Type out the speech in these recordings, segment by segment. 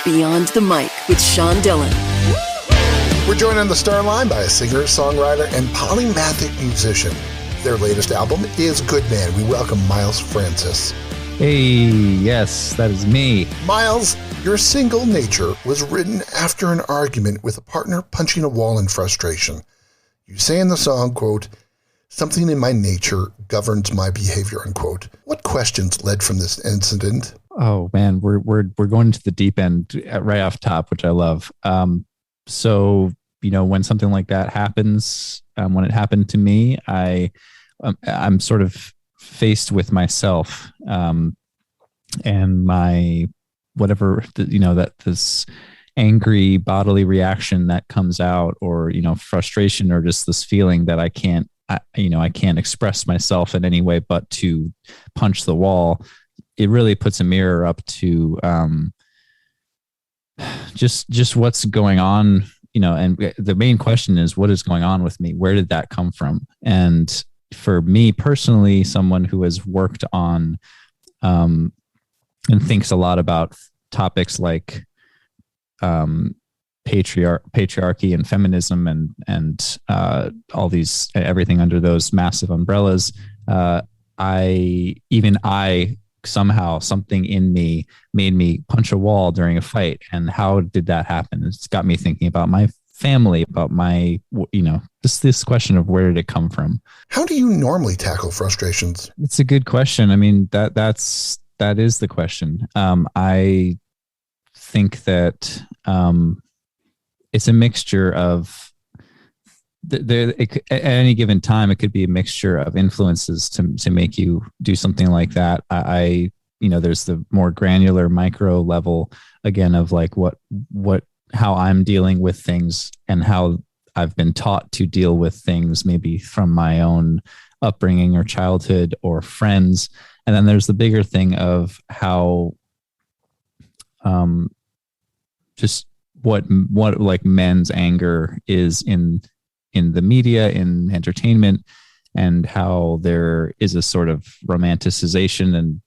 Beyond the Mic with Sean Dillon. We're joined on the star line by a singer, songwriter, and polymathic musician. Their latest album is Good Man. We welcome Miles Francis. Hey, yes, that is me. Miles, your single Nature was written after an argument with a partner punching a wall in frustration. You say in the song, quote, "Something in my nature governs my behavior," unquote. What questions led from this incident? Oh man, we're going to the deep end right off top, which I love. So when something like that happens, when it happened to me, I'm sort of faced with myself and my whatever that this angry bodily reaction that comes out, or frustration, or just this feeling that I can't express myself in any way but to punch the wall. It really puts a mirror up to just what's going on, and the main question is, what is going on with me? Where did that come from? And for me personally, someone who has worked on and thinks a lot about topics like patriarchy and feminism and all these, everything under those massive umbrellas, somehow something in me made me punch a wall during a fight. And how did that happen? It's got me thinking about my family, about my, this question of where did it come from? How do you normally tackle frustrations? It's a good question. I mean, that is the question. I think that it's a mixture of at any given time, it could be a mixture of influences to make you do something like that. There's the more granular micro level, again, of like how I'm dealing with things and how I've been taught to deal with things, maybe from my own upbringing or childhood or friends. And then there's the bigger thing of how just what like men's anger is in the media, in entertainment, and how there is a sort of romanticization and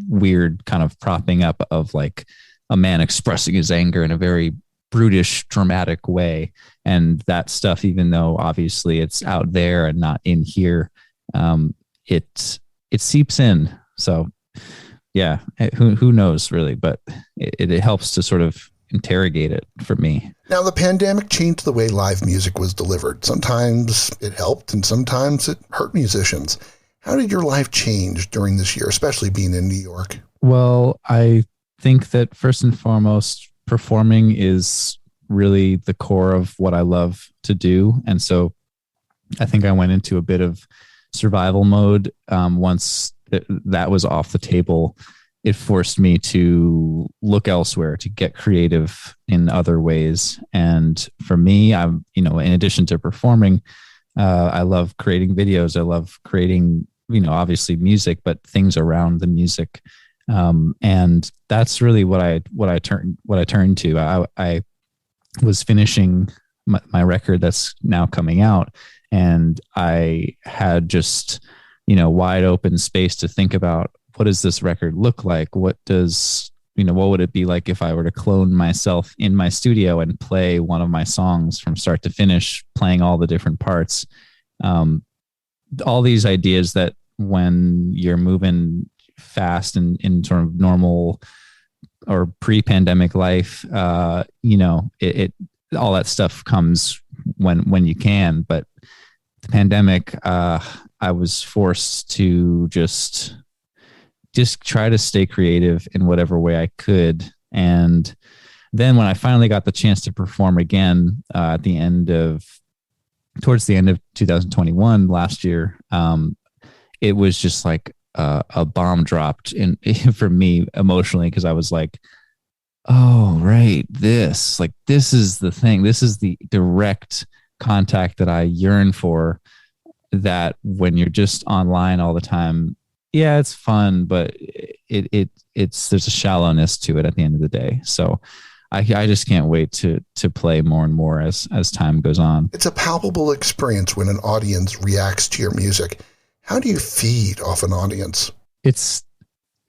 weird kind of propping up of like a man expressing his anger in a very brutish, dramatic way. And that stuff, even though obviously it's out there and not in here, it seeps in. So yeah, who knows really, but it helps to sort of interrogate it for me. Now, the pandemic changed the way live music was delivered. Sometimes it helped and sometimes it hurt musicians. How did your life change during this year, especially being in New York? Well, I think that first and foremost, performing is really the core of what I love to do. And so I think I went into a bit of survival mode once that was off the table. It forced me to look elsewhere, to get creative in other ways. And for me, I'm, in addition to performing, I love creating videos. I love creating, obviously music, but things around the music. And that's really what I turned to. I was finishing my record that's now coming out, and I had just, wide open space to think about, what does this record look like? What would it be like if I were to clone myself in my studio and play one of my songs from start to finish, playing all the different parts? All these ideas that when you're moving fast and in sort of normal or pre-pandemic life, it all that stuff comes when you can. But the pandemic, I was forced to just try to stay creative in whatever way I could. And then when I finally got the chance to perform again towards the end of 2021 last year, it was just like a bomb dropped for me emotionally, because I was like, oh, right, this is the thing. This is the direct contact that I yearn for, that when you're just online all the time, yeah, it's fun, but there's a shallowness to it at the end of the day. So I just can't wait to play more and more as time goes on. It's a palpable experience when an audience reacts to your music. How do you feed off an audience? It's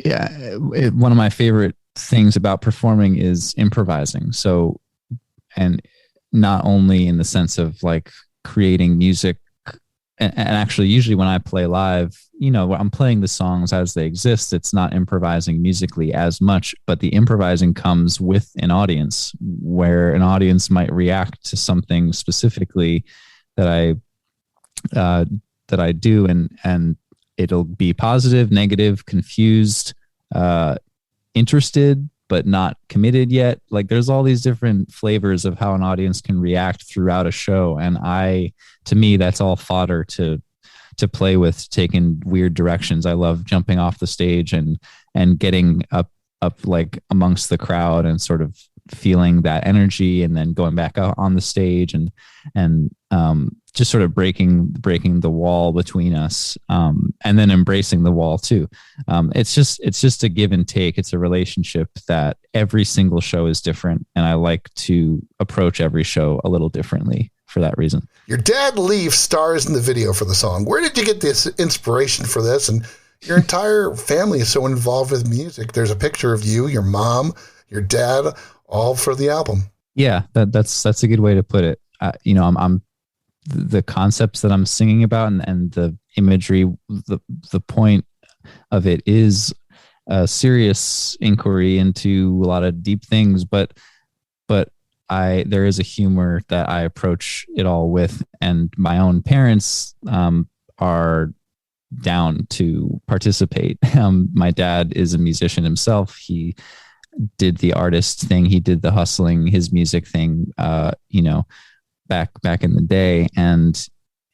one of my favorite things about performing is improvising. So, and not only in the sense of like creating music, and actually usually when I play live, I'm playing the songs as they exist. It's not improvising musically as much, but the improvising comes with an audience, where an audience might react to something specifically that I do, and it'll be positive, negative, confused, interested, but not committed yet. Like there's all these different flavors of how an audience can react throughout a show. And to me, that's all fodder to play with, take in weird directions. I love jumping off the stage and getting up like amongst the crowd and sort of feeling that energy, and then going back out on the stage and just sort of breaking the wall between us, and then embracing the wall too. It's just a give and take. It's a relationship that every single show is different, and I like to approach every show a little differently for that reason. Your dad Leaf stars in the video for the song. Where did you get this inspiration for this? And your entire family is so involved with music. There's a picture of you, your mom, your dad, all for the album. Yeah, that's a good way to put it. I'm the concepts that I'm singing about and the imagery, the point of it is a serious inquiry into a lot of deep things, but there is a humor that I approach it all with, and my own parents are down to participate. My dad is a musician himself. He did the artist thing. He did the hustling, his music thing, back in the day. And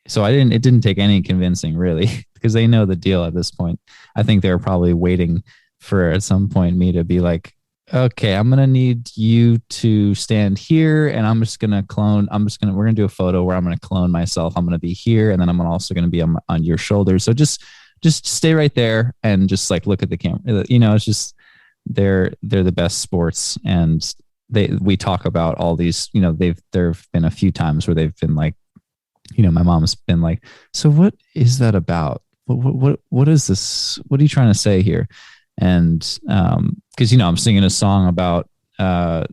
so it didn't take any convincing really, because they know the deal at this point. I think they were probably waiting for at some point me to be like, okay, I'm going to need you to stand here, and we're going to do a photo where I'm going to clone myself. I'm going to be here, and then I'm also going to be on your shoulders. So just stay right there and just like look at the camera. It's just, they're the best sports, and we talk about all these, there've been a few times where they've been like, my mom's been like, so what is that about? What is this? What are you trying to say here? And because I'm singing a song about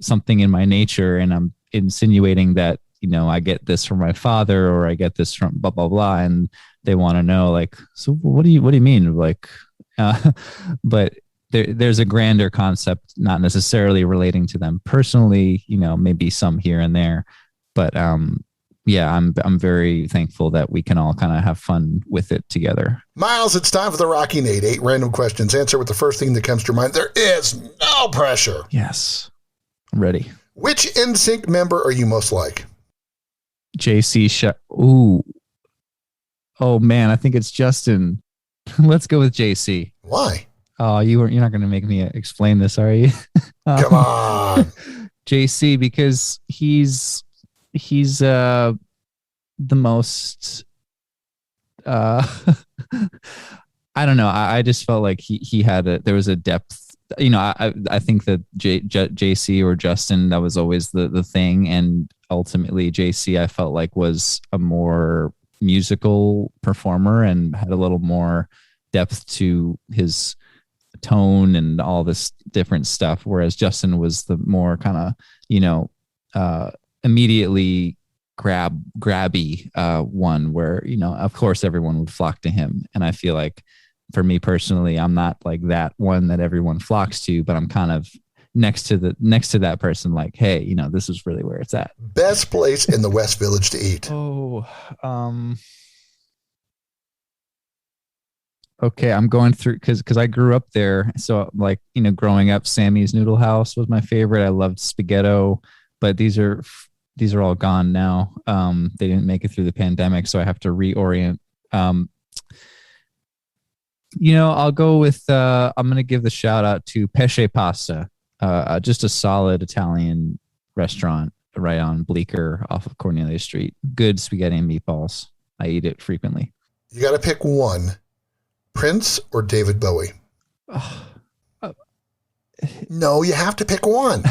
something in my nature, and I'm insinuating that I get this from my father, or I get this from blah blah blah, and they want to know like, so what do you mean, like, but there's a grander concept, not necessarily relating to them personally, maybe some here and there, but yeah, I'm very thankful that we can all kind of have fun with it together. Miles, it's time for the Rocky Nate. 8 random questions. Answer with the first thing that comes to your mind. There is no pressure. Yes, I'm ready. Which NSYNC member are you most like? JC. Ooh. Oh man, I think it's Justin. Let's go with JC. Why? Oh, you're not going to make me explain this, are you? Come on. JC, because he's the most I don't know. I just felt like he had there was a depth. I think that JC or Justin, that was always the thing, and ultimately JC I felt like was a more musical performer and had a little more depth to his tone and all this different stuff, whereas Justin was the more kind of immediately grabby one, where of course everyone would flock to him. And I feel like for me personally, I'm not like that one that everyone flocks to, but I'm kind of next to that person, like, hey, this is really where it's at. Best place in the West Village to eat. Okay, I'm going through because I grew up there. So like, growing up, Sammy's Noodle House was my favorite. I loved Spaghetto, but these are all gone now. They didn't make it through the pandemic, so I have to reorient. I'll go with I'm going to give the shout out to Pesce Pasta, just a solid Italian restaurant right on Bleecker off of Cornelia Street. Good spaghetti and meatballs. I eat it frequently. You got to pick one. Prince or David Bowie? No, you have to pick one.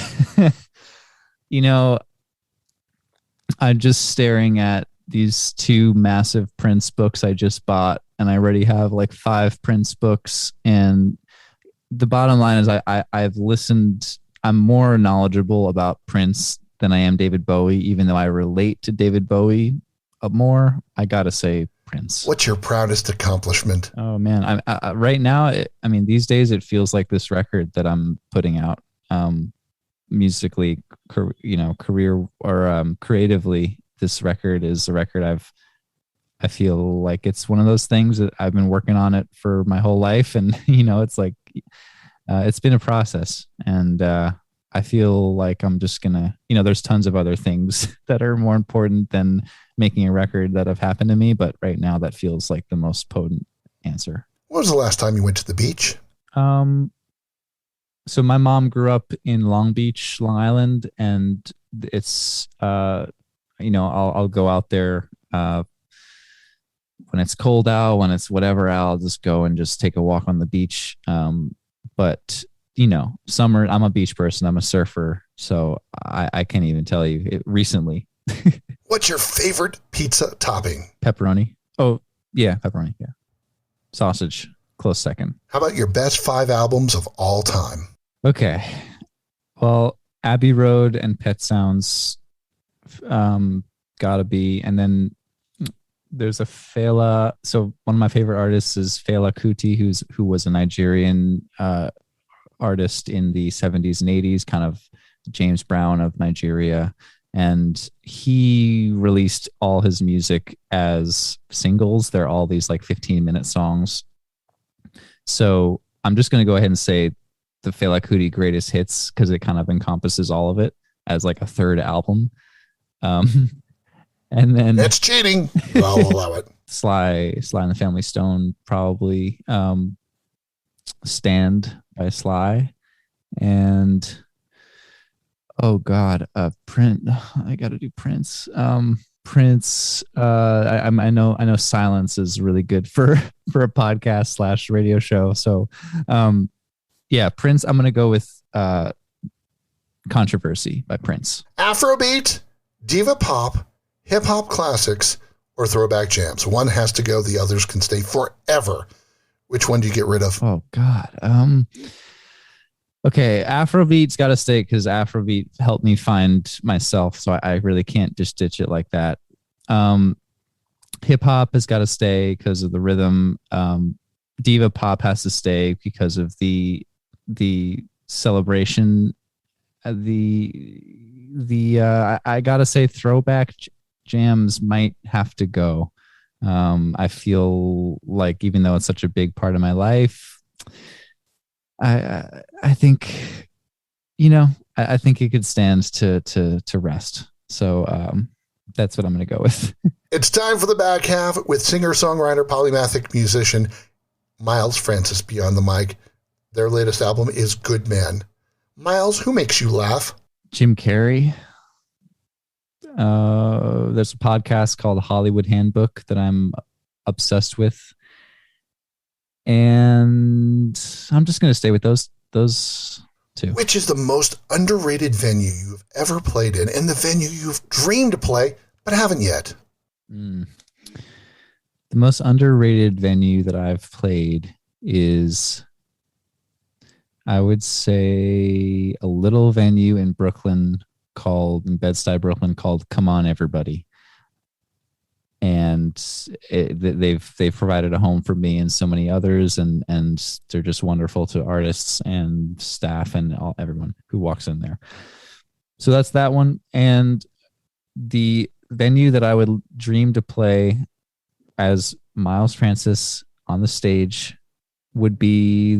I'm just staring at these 2 massive Prince books I just bought, and I already have like 5 Prince books, and the bottom line is I've listened. I'm more knowledgeable about Prince than I am David Bowie, even though I relate to David Bowie more. I gotta say Prince. What's your proudest accomplishment? Oh man, right now. These days it feels like this record that I'm putting out, musically, career or creatively. This record is a record I feel like it's one of those things that I've been working on it for my whole life. And, it's like, it's been a process, and I feel like I'm just gonna, there's tons of other things that are more important than making a record that have happened to me. But right now that feels like the most potent answer. When was the last time you went to the beach? So my mom grew up in Long Beach, Long Island, and it's, I'll go out there, when it's cold out, when it's whatever, I'll just go and just take a walk on the beach. But summer, I'm a beach person. I'm a surfer. So I can't even tell you it recently. What's your favorite pizza topping? Pepperoni. Oh yeah. Pepperoni. Yeah. Sausage. Close second. How about your best 5 albums of all time? Okay. Well, Abbey Road and Pet Sounds, gotta be. And then there's a Fela. So one of my favorite artists is Fela Kuti, who was a Nigerian artist in the 70s and 80s, kind of James Brown of Nigeria. And he released all his music as singles. They're all these like 15-minute songs. So I'm just going to go ahead and say the Fela Kuti greatest hits, because it kind of encompasses all of it as like a third album. And then that's cheating. I'll allow it. Sly and the Family Stone, probably. Stand by Sly. And oh God, Prince. I got to do Prince. Prince. I know silence is really good for a podcast / radio show. So, yeah, Prince. I'm gonna go with Controversy by Prince. Afrobeat, diva pop, hip hop classics, or throwback jams. One has to go. The others can stay forever. Which one do you get rid of? Oh God. Okay, Afrobeat's got to stay, because Afrobeat helped me find myself, so I really can't just ditch it like that. Hip hop has got to stay because of the rhythm. Diva pop has to stay because of the celebration. I gotta say throwback jams might have to go. I feel like, even though it's such a big part of my life, I think, I think it could stand to rest. So that's what I'm going to go with. It's time for the back half with singer-songwriter, polymathic musician Miles Francis beyond the mic. Their latest album is Good Man. Miles, who makes you laugh? Jim Carrey. There's a podcast called Hollywood Handbook that I'm obsessed with. And I'm just going to stay with those two. Which is the most underrated venue you've ever played in, and the venue you've dreamed to play but haven't yet? The most underrated venue that I've played is, I would say, a little venue in Bed-Stuy, Brooklyn, called Come On Everybody. And they've provided a home for me and so many others, and they're just wonderful to artists and staff and everyone who walks in there. So that's that one. And the venue that I would dream to play as Miles Francis on the stage would be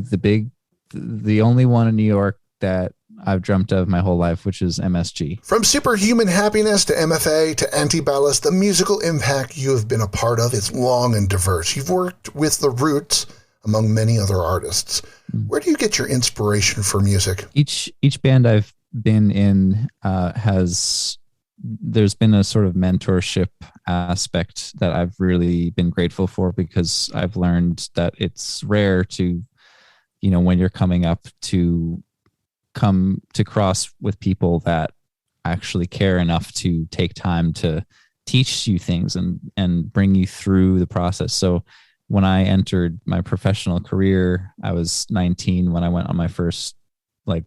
the only one in New York that I've dreamt of my whole life, which is MSG. From Superhuman Happiness to MFA to Antiballast, the musical impact you have been a part of is long and diverse. You've worked with The Roots, among many other artists. Where do you get your inspiration for music? Each band I've been in there's been a sort of mentorship aspect that I've really been grateful for, because I've learned that it's rare to, when you're coming up, to come to cross with people that actually care enough to take time to teach you things and bring you through the process. So when I entered my professional career, I was 19 when I went on my first like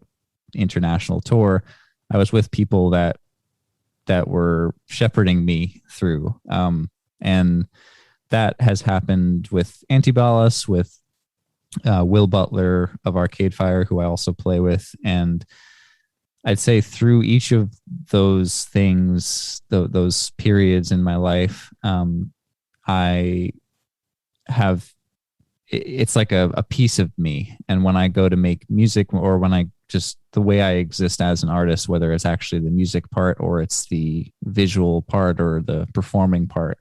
international tour. I was with people that were shepherding me through. And that has happened with Antibalas, with Will Butler of Arcade Fire, who I also play with. And I'd say through each of those things, those periods in my life, I have, it's like a piece of me. And when I go to make music, or when I just, the way I exist as an artist, whether it's actually the music part or it's the visual part or the performing part,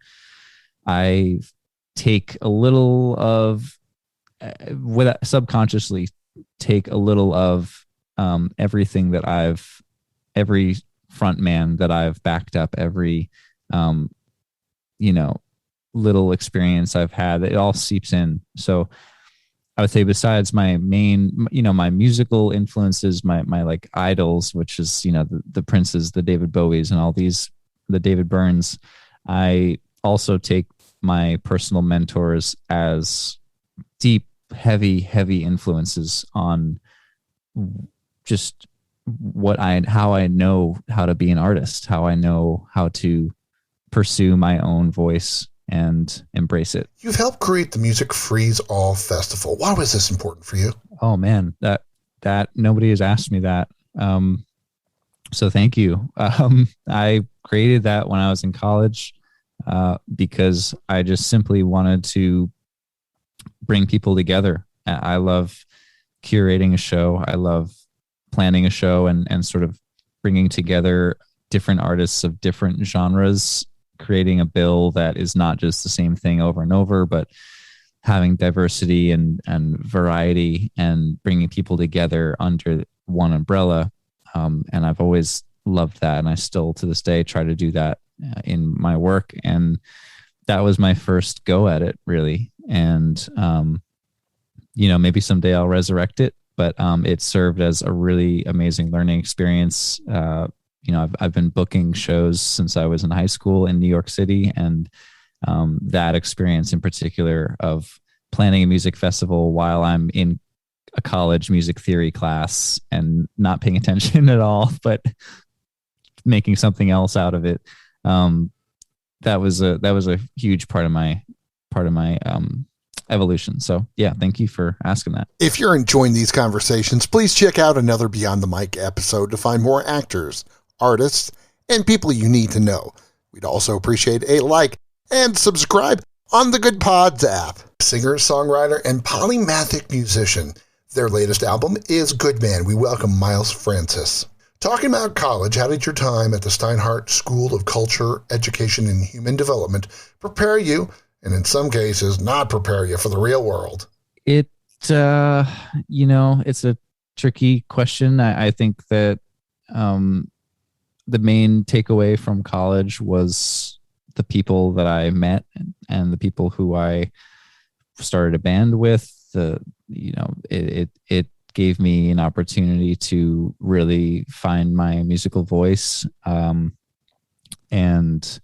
I take a little of, subconsciously take a little of everything that every front man that I've backed up, every, little experience I've had, it all seeps in. So I would say besides my main, my musical influences, my like idols, which is, the Princes, the David Bowies and all these, the David Byrnes, I also take my personal mentors as deep, heavy influences on just how I know how to be an artist, how I know how to pursue my own voice and embrace it. You've helped create the Music Freeze All Festival. Why was this important for you? Oh man, that nobody has asked me that. So thank you. I created that when I was in college because I just simply wanted to bring people together. I love curating a show. I love planning a show and sort of bringing together different artists of different genres, creating a bill that is not just the same thing over and over, but having diversity and variety and bringing people together under one umbrella. And I've always loved that. And I still to this day try to do that in my work. And that was my first go at it, really. And, maybe someday I'll resurrect it, but it served as a really amazing learning experience. I've been booking shows since I was in high school in New York City, and that experience in particular of planning a music festival while I'm in a college music theory class and not paying attention at all, but making something else out of it. That was a huge part of my evolution. So yeah, thank you for asking that. If you're enjoying these conversations, please check out another Beyond the Mic episode to find more actors, artists, and people you need to know. We'd also appreciate a like and subscribe on the Good Pods app. Singer, songwriter, and polymathic musician. Their latest album is Good Man. We welcome Miles Francis. Talking about college, how did your time at the Steinhardt School of Culture, Education, and Human Development prepare you, and in some cases, not prepare you for the real world? It's a tricky question. I think that the main takeaway from college was the people that I met and the people who I started a band with. It gave me an opportunity to really find my musical voice and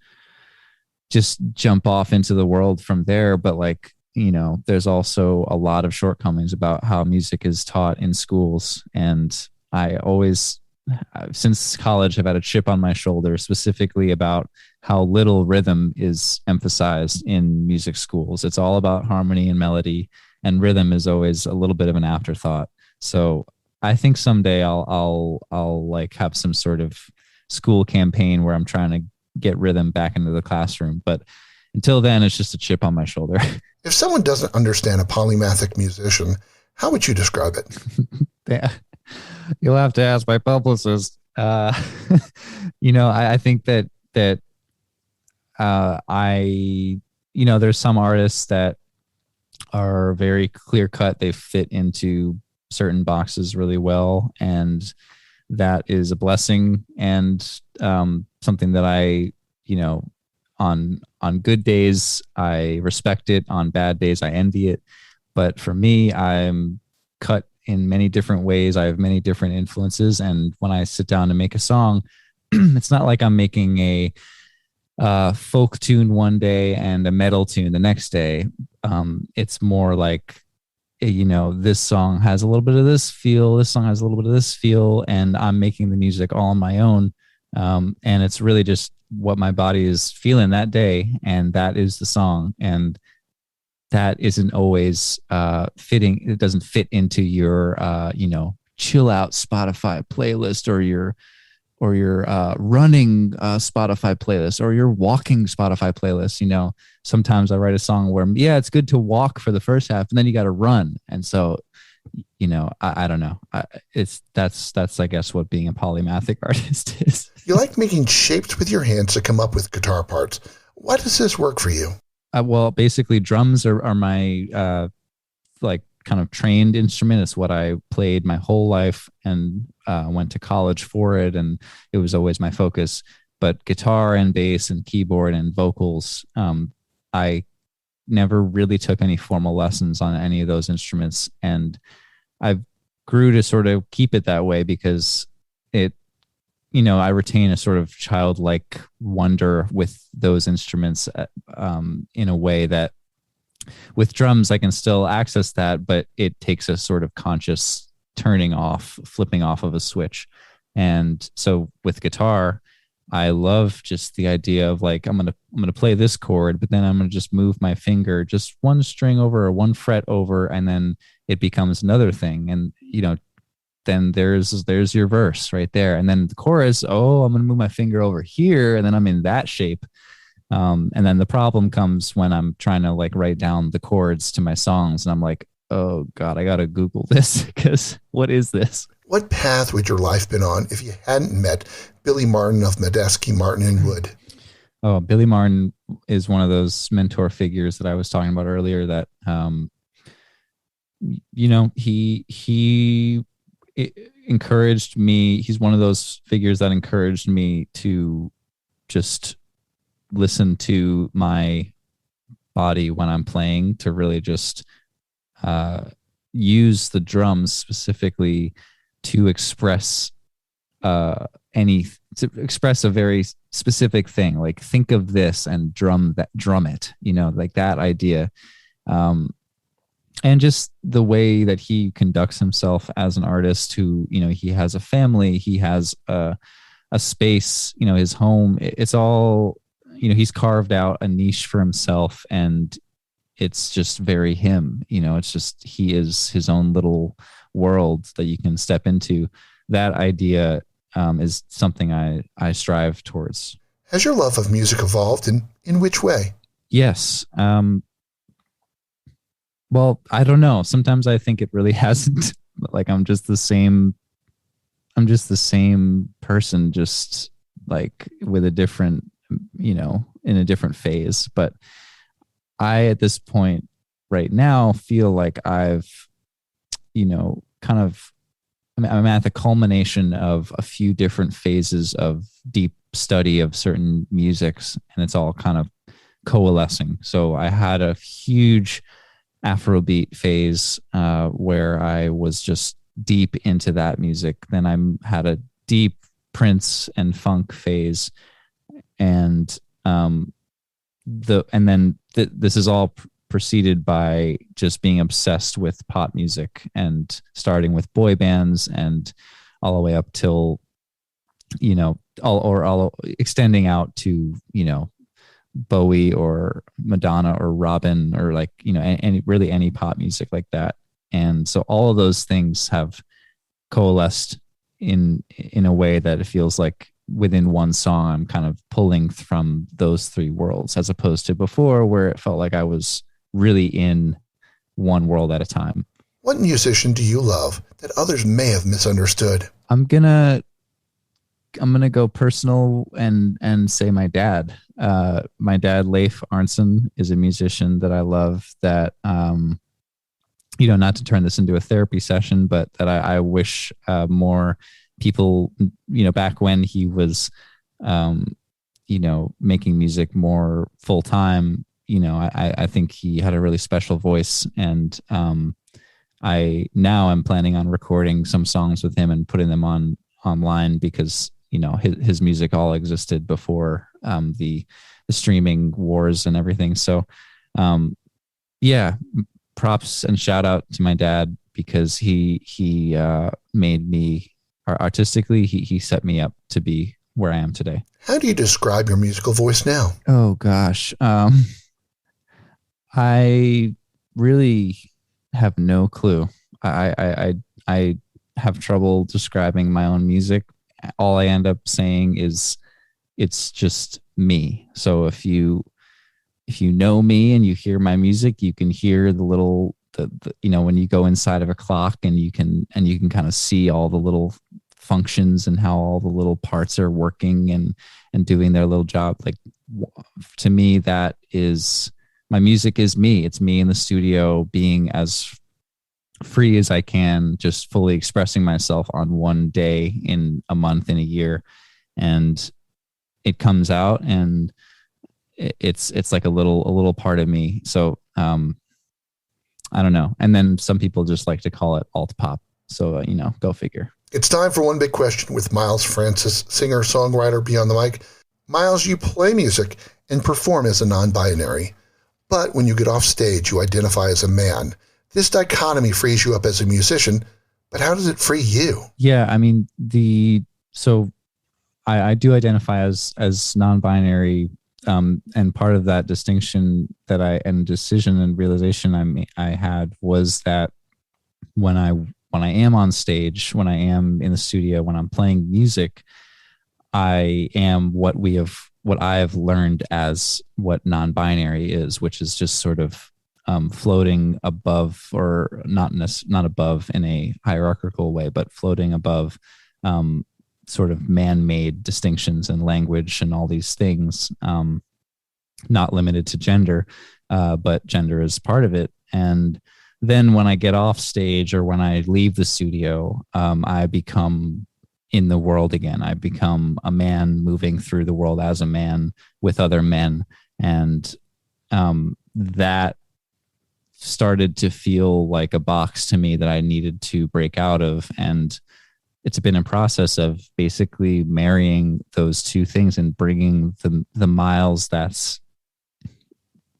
just jump off into the world from there. But there's also a lot of shortcomings about how music is taught in schools. And I always, since college, have had a chip on my shoulder specifically about how little rhythm is emphasized in music schools. It's all about harmony and melody, and rhythm is always a little bit of an afterthought. So I think someday I'll like have some sort of school campaign where I'm trying to get rhythm back into the classroom. But until then, it's just a chip on my shoulder. If someone doesn't understand a polymathic musician, how would you describe it? Yeah. You'll have to ask my publicist. I think that there's some artists that are very clear cut. They fit into certain boxes really well. And that is a blessing and something that I, on good days, I respect it. On bad days, I envy it. But for me, I'm cut in many different ways. I have many different influences. And when I sit down to make a song, it's not like I'm making folk tune one day and a metal tune the next day. It's more like, this song has a little bit of this feel, this song has a little bit of this feel, and I'm making the music all on my own. And it's really just what my body is feeling that day, and that is the song. And that isn't always fitting. It doesn't fit into your, chill out Spotify playlist, or your running Spotify playlist, or your walking Spotify playlist. Sometimes I write a song where, it's good to walk for the first half, and then you got to run. And so, I don't know. That's I guess what being a polymathic artist is. You like making shapes with your hands to come up with guitar parts. Why does this work for you? Well, basically, drums are my kind of trained instrument. It's what I played my whole life, and went to college for it, and it was always my focus. But guitar and bass and keyboard and vocals, I never really took any formal lessons on any of those instruments, and I grew to sort of keep it that way because I retain a sort of childlike wonder with those instruments, in a way that with drums I can still access that, but it takes a sort of conscious flipping off of a switch. And so with guitar, I love just the idea of like, I'm gonna play this chord, but then I'm gonna just move my finger just one string over or one fret over, and then it becomes another thing. And then there's your verse right there, and then the chorus. Oh, I'm gonna move my finger over here, and then I'm in that shape. And then the problem comes when I'm trying to like write down the chords to my songs, and I'm like, oh God, I gotta Google this because what is this? What path would your life been on if you hadn't met Billy Martin of Medeski, Martin and Wood? Oh, Billy Martin is one of those mentor figures that I was talking about earlier. That he encouraged me. He's one of those figures that encouraged me to just listen to my body when I'm playing, to really just use the drums specifically to express to express a very specific thing. Like, think of this and drum it, like that idea. And just the way that he conducts himself as an artist who, he has a family, he has a space, his home. It's all, he's carved out a niche for himself, and it's just very him. It's just, he is his own little world that you can step into. That idea is something I strive towards. Has your love of music evolved, and in which way? Yes. Well, I don't know. Sometimes I think it really hasn't. Like, I'm just the same person, just like with a different, in a different phase. But I, at this point right now, feel like I've, I'm at the culmination of a few different phases of deep study of certain musics, and it's all kind of coalescing. So I had a huge Afrobeat phase where I was just deep into that music. Then I had a deep Prince and funk phase, and this is all preceded by just being obsessed with pop music, and starting with boy bands and all the way up till all extending out to Bowie or Madonna or Robin, or like any pop music like that. And so all of those things have coalesced in a way that it feels like within one song I'm kind of pulling from those three worlds, as opposed to before where it felt like I was really in one world at a time. What musician do you love that others may have misunderstood? I'm gonna go personal and say my dad. My dad, Leif Arnson, is a musician that I love. That not to turn this into a therapy session, but that I wish more people, back when he was, making music more full time. I think he had a really special voice, and I'm planning on recording some songs with him and putting them online, because his music all existed before the streaming wars and everything. So yeah, props and shout out to my dad, because he made me artistically, he set me up to be where I am today. How do you describe your musical voice now? Oh gosh. I really have no clue. I have trouble describing my own music. All I end up saying is it's just me. So if you know me and you hear my music, you can hear the little when you go inside of a clock, and you can kind of see all the little functions and how all the little parts are working and doing their little job. Like, to me, that is, my music is me. It's me in the studio being as free as I can, just fully expressing myself on one day in a month, in a year. And it comes out, and it's like a little part of me. So I don't know. And then some people just like to call it alt pop. So go figure. It's time for One Big Question with Miles Francis, singer, songwriter, Beyond the Mic. Miles, you play music and perform as a non-binary, but when you get off stage, you identify as a man. This dichotomy frees you up as a musician, but how does it free you? Yeah, I mean, I do identify as non-binary, and part of that distinction and decision and realization I had was that when I am on stage, when I am in the studio, when I'm playing music, I am what I have learned as what non-binary is, which is just sort of floating above, or not above in a hierarchical way, but floating above sort of man-made distinctions and language and all these things, not limited to gender, but gender is part of it. And then when I get off stage, or when I leave the studio, I become in the world again. I become a man moving through the world as a man with other men. And that started to feel like a box to me that I needed to break out of. And it's been a process of basically marrying those two things and bringing the Miles that's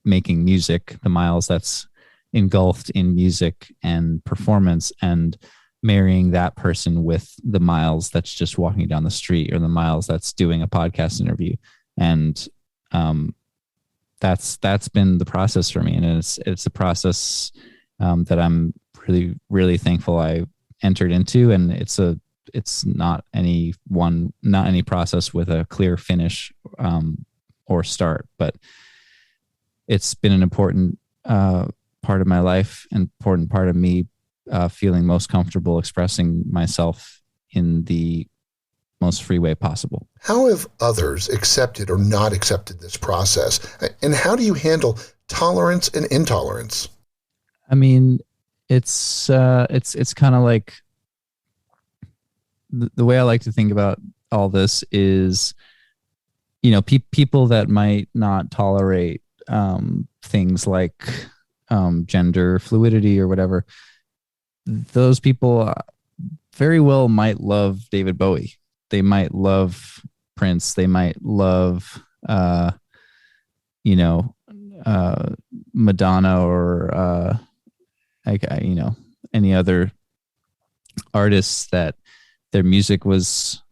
making music, the Miles that's engulfed in music and performance, and marrying that person with the Miles that's just walking down the street, or the Miles that's doing a podcast interview. And that's been the process for me. And it's a process that I'm really, really thankful I entered into. And it's not any process with a clear finish or start, but it's been an important part of my life, an important part of me feeling most comfortable expressing myself in the most free way possible. How have others accepted or not accepted this process? And how do you handle tolerance and intolerance? I mean, it's kind of like, the way I like to think about all this is, people that might not tolerate things like gender fluidity or whatever, those people very well might love David Bowie. They might love Prince. They might love, Madonna, or any other artists that their music was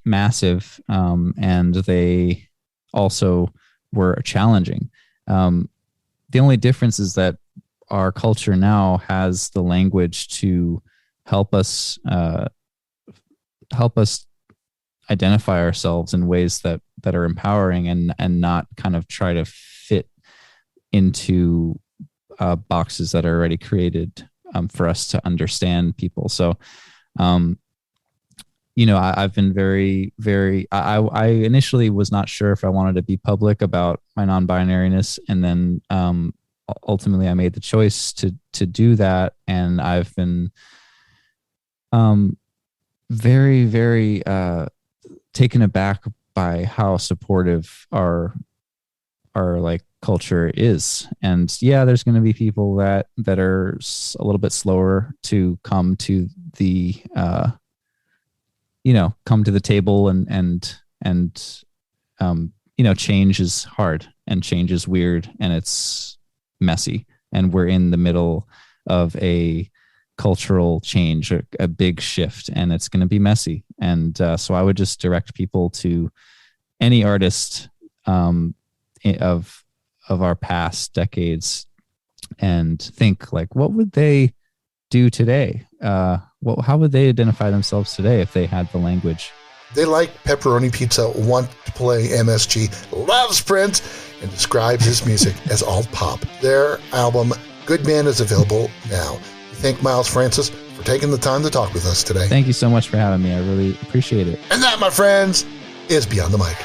massive, and they also were challenging. The only difference is that our culture now has the language to help us identify ourselves in ways that are empowering, and not kind of try to fit into boxes that are already created for us to understand people. So, I've been very, very, I initially was not sure if I wanted to be public about my non-binariness. And then ultimately I made the choice to do that. And I've been very, very taken aback by how supportive our like culture is. And yeah, there's going to be people that are a little bit slower to come to the come to the table and change is hard and change is weird and it's messy. And we're in the middle of a cultural change, a big shift, and it's going to be messy. And so I would just direct people to any artist of our past decades and think like, what would they do today? How would they identify themselves today if they had the language? They like pepperoni pizza, want to play MSG, loves Prince, and describes his music as alt pop. Their album, Good Man, is available now. We thank Miles Francis for taking the time to talk with us today. Thank you so much for having me. I really appreciate it. And that, my friends, is Beyond the Mic.